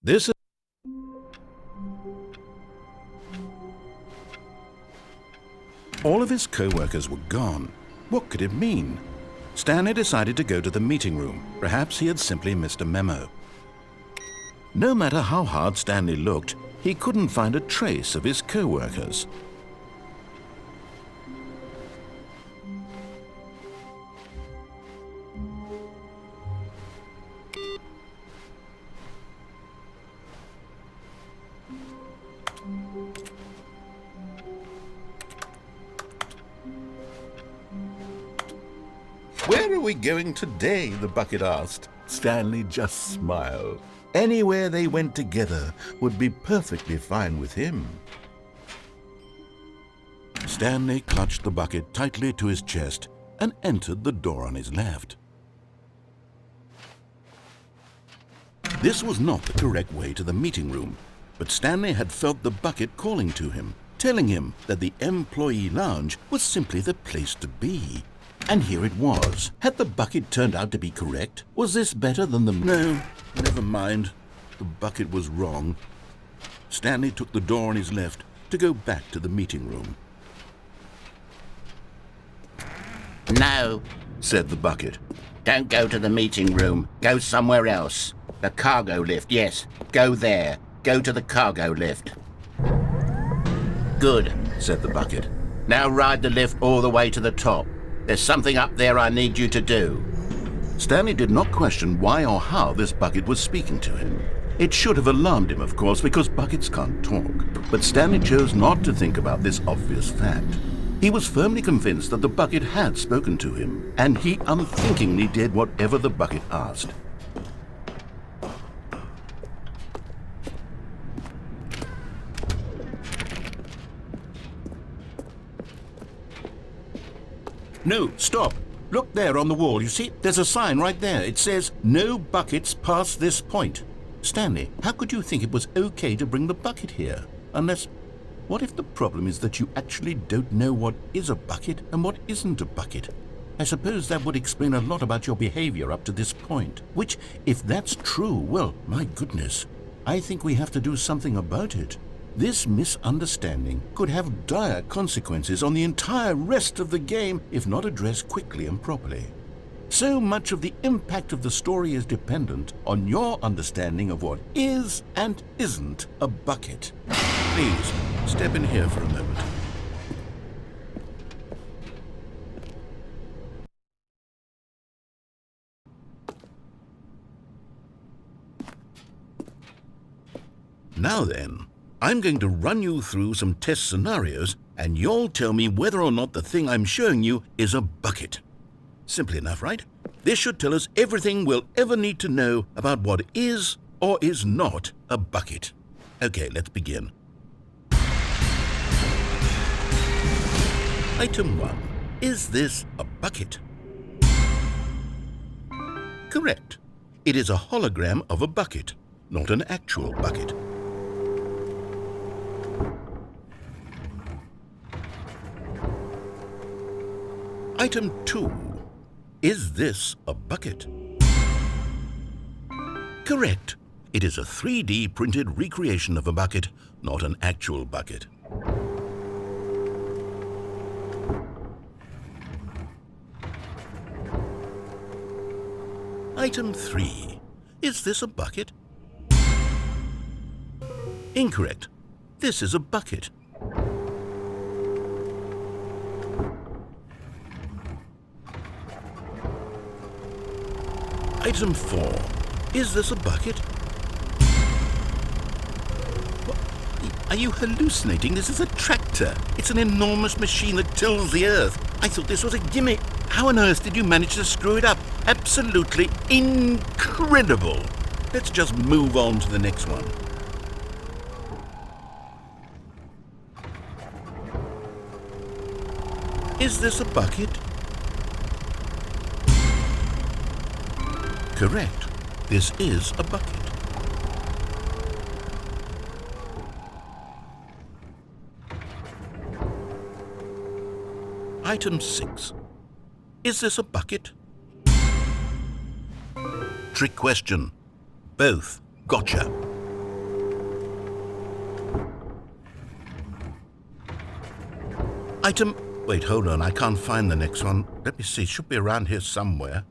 This is... All of his co-workers were gone. What could it mean? Stanley decided to go to the meeting room. Perhaps he had simply missed a memo. No matter how hard Stanley looked, he couldn't find a trace of his co-workers. "Where are we going today?" the bucket asked. Stanley just smiled. Anywhere they went together would be perfectly fine with him. Stanley clutched the bucket tightly to his chest and entered the door on his left. This was not the correct way to the meeting room, but Stanley had felt the bucket calling to him, telling him that the employee lounge was simply the place to be. And here it was. Had the bucket turned out to be correct? Was this better than the... No, never mind. The bucket was wrong. Stanley took the door on his left to go back to the meeting room. "No," said the bucket. "Don't go to the meeting room. Go somewhere else. The cargo lift, yes. Go there. Go to the cargo lift." "Good," said the bucket. "Now ride the lift all the way to the top. There's something up there I need you to do." Stanley did not question why or how this bucket was speaking to him. It should have alarmed him, of course, because buckets can't talk. But Stanley chose not to think about this obvious fact. He was firmly convinced that the bucket had spoken to him, and he unthinkingly did whatever the bucket asked. No, stop. Look there on the wall. You see, there's a sign right there. It says, "No buckets past this point." Stanley, how could you think it was okay to bring the bucket here? Unless, what if the problem is that you actually don't know what is a bucket and what isn't a bucket? I suppose that would explain a lot about your behavior up to this point. Which, if that's true, well, my goodness, I think we have to do something about it. This misunderstanding could have dire consequences on the entire rest of the game if not addressed quickly and properly. So much of the impact of the story is dependent on your understanding of what is and isn't a bucket. Please, step in here for a moment. Now then, I'm going to run you through some test scenarios, and you'll tell me whether or not the thing I'm showing you is a bucket. Simple enough, right? This should tell us everything we'll ever need to know about what is or is not a bucket. Okay, let's begin. Item 1. Is this a bucket? Correct. It is a hologram of a bucket, not an actual bucket. Item 2. Is this a bucket? Correct. It is a 3D printed recreation of a bucket, not an actual bucket. Item 3. Is this a bucket? Incorrect. This is a bucket. Item 4. Is this a bucket? What? Are you hallucinating? This is a tractor. It's an enormous machine that tills the earth. I thought this was a gimmick. How on earth did you manage to screw it up? Absolutely incredible. Let's just move on to the next one. Is this a bucket? Correct. This is a bucket. Item 6. Is this a bucket? Trick question. Both. Gotcha. Item... Wait, hold on. I can't find the next one. Let me see. It should be around here somewhere.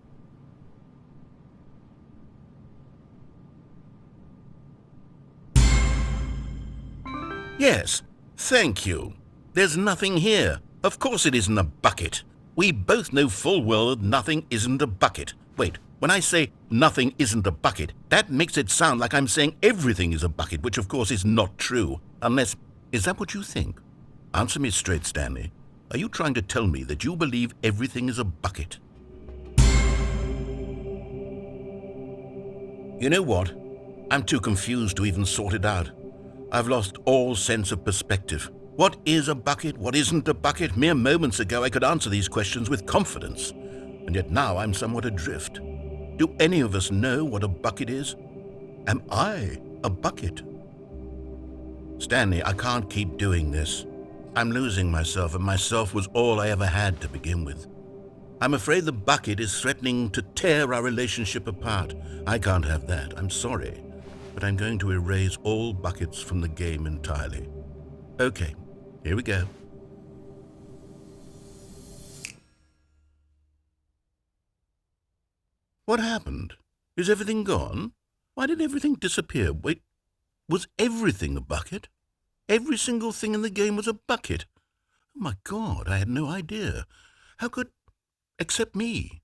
Yes, thank you. There's nothing here. Of course it isn't a bucket. We both know full well that nothing isn't a bucket. Wait, when I say nothing isn't a bucket, that makes it sound like I'm saying everything is a bucket, which of course is not true. Unless... Is that what you think? Answer me straight, Stanley. Are you trying to tell me that you believe everything is a bucket? You know what? I'm too confused to even sort it out. I've lost all sense of perspective. What is a bucket? What isn't a bucket? Mere moments ago I could answer these questions with confidence, and yet now I'm somewhat adrift. Do any of us know what a bucket is? Am I a bucket? Stanley, I can't keep doing this. I'm losing myself, and myself was all I ever had to begin with. I'm afraid the bucket is threatening to tear our relationship apart. I can't have that. I'm sorry, but I'm going to erase all buckets from the game entirely. Okay, here we go. What happened? Is everything gone? Why did everything disappear? Wait, was everything a bucket? Every single thing in the game was a bucket. Oh my God, I had no idea. How could... Except me.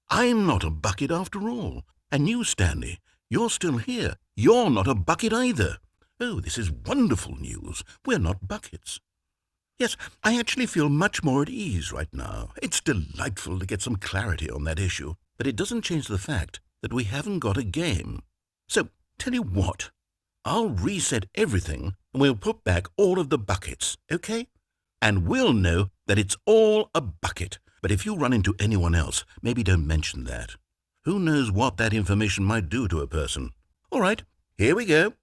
I'm not a bucket after all. And you, Stanley, you're still here. You're not a bucket either. Oh, this is wonderful news. We're not buckets. Yes, I actually feel much more at ease right now. It's delightful to get some clarity on that issue, but it doesn't change the fact that we haven't got a game. So, tell you what, I'll reset everything and we'll put back all of the buckets, okay? And we'll know that it's all a bucket. But if you run into anyone else, maybe don't mention that. Who knows what that information might do to a person? All right, here we go.